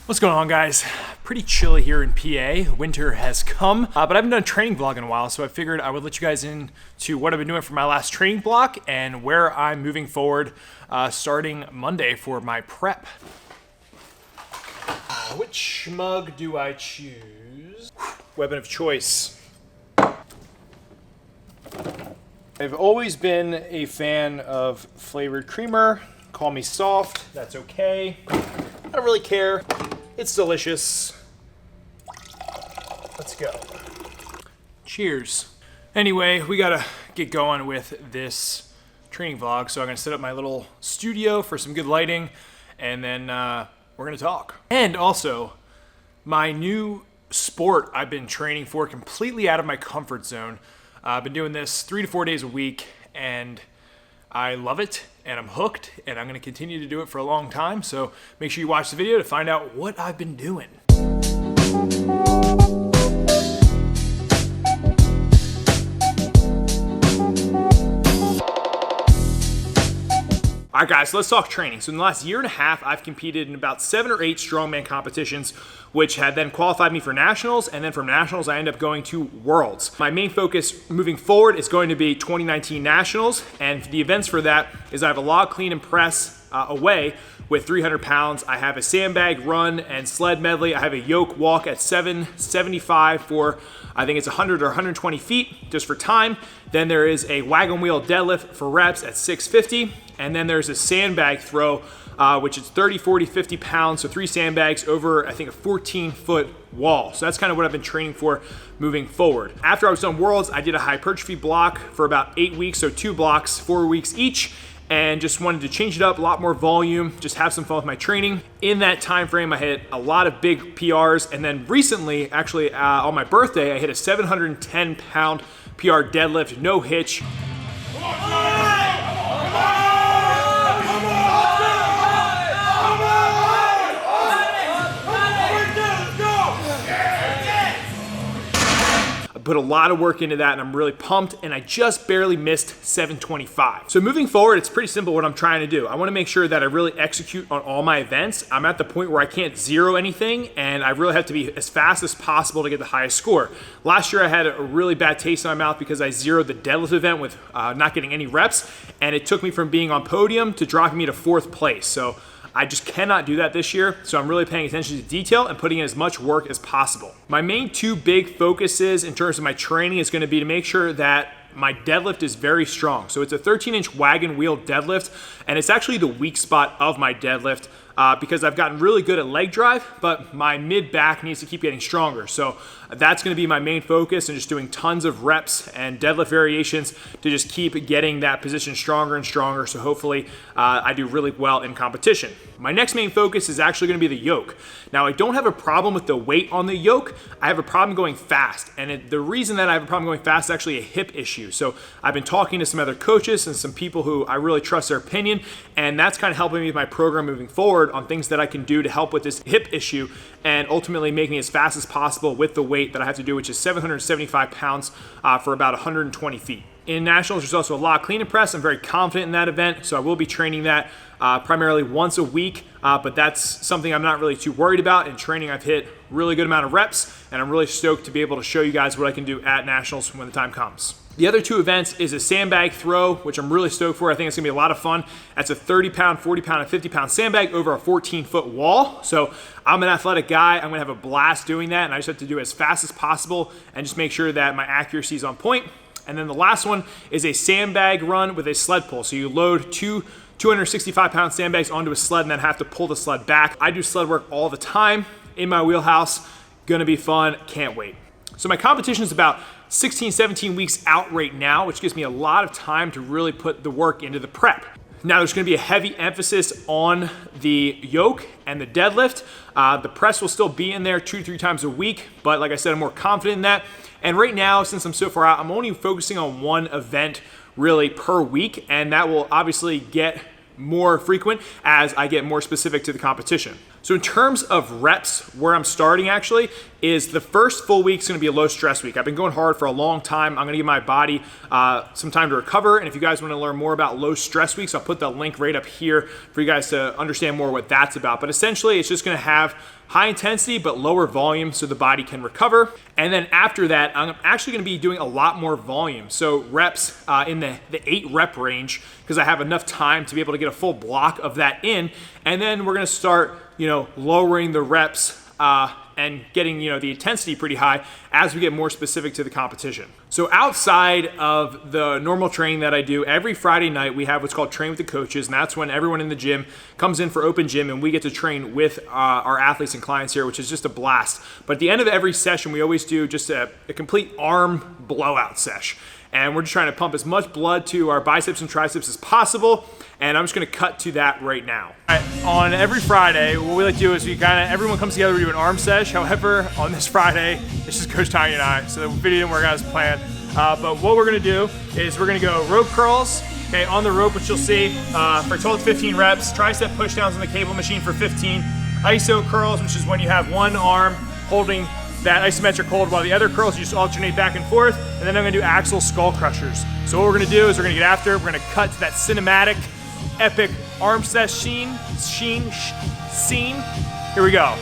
What's going on, guys? Pretty chilly here in PA. Winter has come, but I haven't done a training vlog in a while, so I figured I would let you guys into what I've been doing for my last training block and where I'm moving forward starting Monday for my prep. Which mug do I choose? Weapon of choice. I've always been a fan of flavored creamer. Call me soft, that's okay. I don't really care. It's delicious. Let's go. Cheers. Anyway, we gotta get going with this training vlog. So I'm gonna set up my little studio for some good lighting, and then we're gonna talk. And also, my new sport I've been training for, completely out of my comfort zone. I've been doing this 3 to 4 days a week, and I love it, and I'm hooked, and I'm gonna continue to do it for a long time, so make sure you watch the video to find out what I've been doing. All right, guys, so let's talk training. So in the last year and a half, I've competed in about 7 or 8 strongman competitions, which had then qualified me for nationals, and then from nationals, I ended up going to worlds. My main focus moving forward is going to be 2019 nationals, and the events for that is I have a log clean and press away with 300 pounds. I have a sandbag run and sled medley. I have a yoke walk at 775 for, I think it's 100 or 120 feet, just for time. Then there is a wagon wheel deadlift for reps at 650. And then there's a sandbag throw, which is 30, 40, 50 pounds. So 3 sandbags over, I think, a 14-foot wall. So that's kind of what I've been training for moving forward. After I was done worlds, I did a hypertrophy block for about 8 weeks. So 2 blocks, 4 weeks each. And just wanted to change it up, a lot more volume, just have some fun with my training. In that time frame, I hit a lot of big PRs. And then recently, actually on my birthday, I hit a 710-pound PR deadlift, no hitch. Put a lot of work into that, and I'm really pumped, and I just barely missed 725. So moving forward, it's pretty simple what I'm trying to do. I want to make sure that I really execute on all my events. I'm at the point where I can't zero anything, and I really have to be as fast as possible to get the highest score. Last year, I had a really bad taste in my mouth because I zeroed the deadlift event with not getting any reps, and it took me from being on podium to dropping me to 4th place. So I just cannot do that this year, so I'm really paying attention to detail and putting in as much work as possible. My main 2 big focuses in terms of my training is going to be to make sure that my deadlift is very strong. So it's a 13-inch wagon wheel deadlift, and it's actually the weak spot of my deadlift because I've gotten really good at leg drive, but my mid-back needs to keep getting stronger. So that's going to be my main focus, and just doing tons of reps and deadlift variations to just keep getting that position stronger and stronger. So hopefully I do really well in competition. My next main focus is actually going to be the yoke. Now, I don't have a problem with the weight on the yoke. I have a problem going fast. And the reason that I have a problem going fast is actually a hip issue. So I've been talking to some other coaches and some people who I really trust their opinion, and that's kind of helping me with my program moving forward on things that I can do to help with this hip issue and ultimately make me as fast as possible with the weight that I have to do, which is 775 pounds for about 120 feet. In nationals, there's also a log clean and press. I'm very confident in that event, so I will be training that primarily once a week, but that's something I'm not really too worried about. In training, I've hit really good amount of reps, and I'm really stoked to be able to show you guys what I can do at nationals when the time comes. The other 2 events is a sandbag throw, which I'm really stoked for. I think it's gonna be a lot of fun. That's a 30-pound, 40-pound, and 50-pound sandbag over a 14-foot wall. So I'm an athletic guy. I'm gonna have a blast doing that, and I just have to do it as fast as possible and just make sure that my accuracy is on point. And then the last one is a sandbag run with a sled pull. So you load 2 265-pound sandbags onto a sled and then have to pull the sled back. I do sled work all the time in my wheelhouse. Gonna be fun, can't wait. So my competition is about 16, 17 weeks out right now, which gives me a lot of time to really put the work into the prep. Now there's gonna be a heavy emphasis on the yoke and the deadlift. The press will still be in there 2 to 3 times a week, but like I said, I'm more confident in that. And right now, since I'm so far out, I'm only focusing on one event really per week, and that will obviously get more frequent as I get more specific to the competition. So in terms of reps, where I'm starting actually is the first full week is going to be a low stress week. I've been going hard for a long time. I'm going to give my body some time to recover. And if you guys want to learn more about low stress weeks, I'll put the link right up here for you guys to understand more what that's about. But essentially, it's just going to have high intensity but lower volume so the body can recover. And then after that, I'm actually going to be doing a lot more volume. So reps in the 8 rep range, because I have enough time to be able to get a full block of that in. And then we're going to start, lowering the reps and getting, the intensity pretty high as we get more specific to the competition. So outside of the normal training that I do, every Friday night we have what's called Train with the Coaches, and that's when everyone in the gym comes in for open gym and we get to train with our athletes and clients here, which is just a blast. But at the end of every session, we always do just a complete arm blowout sesh. And we're just trying to pump as much blood to our biceps and triceps as possible. And I'm just gonna cut to that right now. All right, on every Friday, what we like to do is everyone comes together, we do an arm sesh. However, on this Friday, it's just Coach Tanya and I, so the video didn't work out as planned. But what we're gonna do is we're gonna go rope curls, okay, on the rope, which you'll see for 12 to 15 reps, tricep pushdowns on the cable machine for 15, iso curls, which is when you have one arm holding that isometric hold while the other curls, you just alternate back and forth. And then I'm gonna do axle skull crushers. So what we're gonna do is we're gonna get after, we're gonna cut to that cinematic, epic arm sesh scene. Here we go.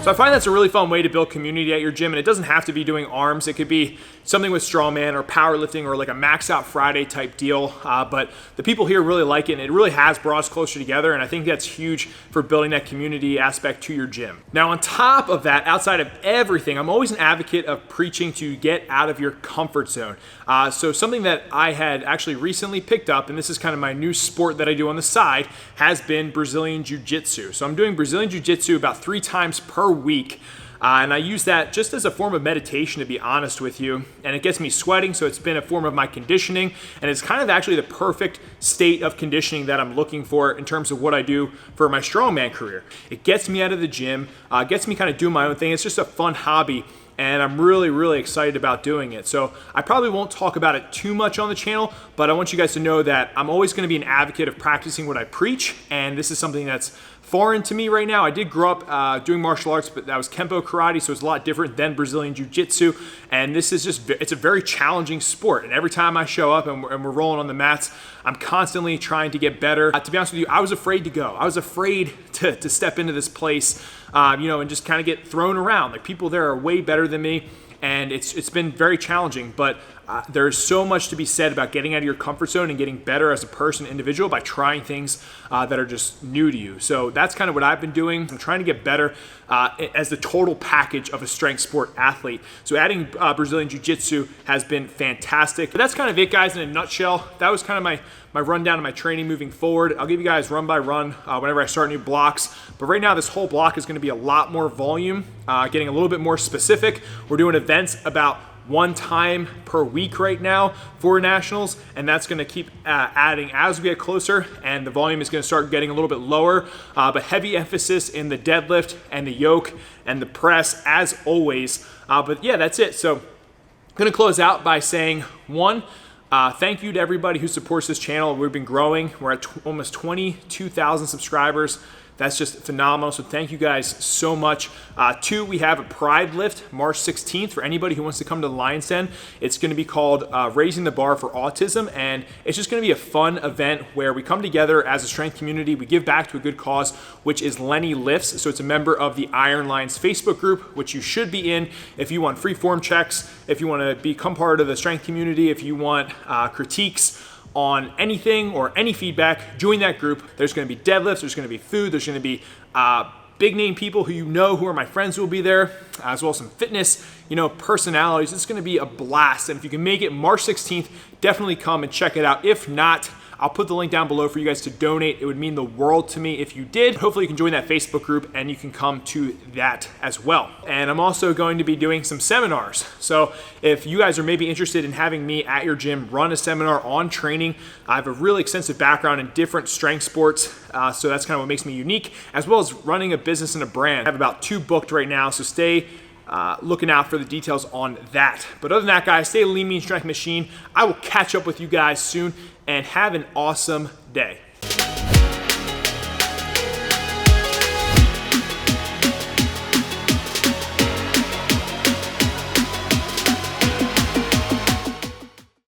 So I find that's a really fun way to build community at your gym, and it doesn't have to be doing arms. It could be something with strongman or powerlifting or like a max out Friday type deal. But the people here really like it, and it really has brought us closer together, and I think that's huge for building that community aspect to your gym. Now on top of that, outside of everything, I'm always an advocate of preaching to get out of your comfort zone. So something that I had actually recently picked up, and this is kind of my new sport that I do on the side, has been Brazilian Jiu-Jitsu. So I'm doing Brazilian Jiu-Jitsu about 3 times per week. And I use that just as a form of meditation, to be honest with you. And it gets me sweating, so it's been a form of my conditioning. And it's kind of actually the perfect state of conditioning that I'm looking for in terms of what I do for my strongman career. It gets me out of the gym, gets me kind of doing my own thing. It's just a fun hobby, and I'm really, really excited about doing it. So I probably won't talk about it too much on the channel, but I want you guys to know that I'm always going to be an advocate of practicing what I preach, and this is something that's foreign to me right now. I did grow up doing martial arts, but that was Kempo karate, so it's a lot different than Brazilian Jiu-Jitsu, and this is just, it's a very challenging sport, and every time I show up and we're rolling on the mats, I'm constantly trying to get better. To be honest with you, I was afraid to go. I was afraid to step into this place, and just kind of get thrown around. Like, people there are way better than me, and it's been very challenging, but there's so much to be said about getting out of your comfort zone and getting better as a person, individual, by trying things that are just new to you. So that's kind of what I've been doing. I'm trying to get better as the total package of a strength sport athlete. So adding Brazilian Jiu-Jitsu has been fantastic. But that's kind of it, guys, in a nutshell. That was kind of my rundown of my training moving forward. I'll give you guys run by run whenever I start new blocks. But right now, this whole block is going to be a lot more volume, getting a little bit more specific. We're doing events about 1 time per week right now for nationals, and that's going to keep adding as we get closer, and the volume is going to start getting a little bit lower, but heavy emphasis in the deadlift and the yoke and the press as always. But yeah, that's it. So I'm going to close out by saying, 1, thank you to everybody who supports this channel. We've been growing. We're at almost 22,000 subscribers. That's just phenomenal. So thank you guys so much. 2, we have a Pride Lift March 16th for anybody who wants to come to the Lions Den. It's going to be called Raising the Bar for Autism, and it's just going to be a fun event where we come together as a strength community. We give back to a good cause, which is Lenny Lifts. So it's a member of the Iron Lions Facebook group, which you should be in if you want free form checks, if you want to become part of the strength community, if you want critiques on anything or any feedback, join that group. There's going to be deadlifts, there's going to be food, there's going to be big name people who are my friends who will be there, as well as some fitness, personalities. It's going to be a blast. And if you can make it March 16th, definitely come and check it out. If not, I'll put the link down below for you guys to donate. It would mean the world to me if you did. Hopefully you can join that Facebook group and you can come to that as well. And I'm also going to be doing some seminars. So if you guys are maybe interested in having me at your gym run a seminar on training, I have a really extensive background in different strength sports. So that's kind of what makes me unique, as well as running a business and a brand. I have about 2 booked right now, so stay looking out for the details on that. But other than that, guys, stay a lean, mean strength machine. I will catch up with you guys soon, and have an awesome day.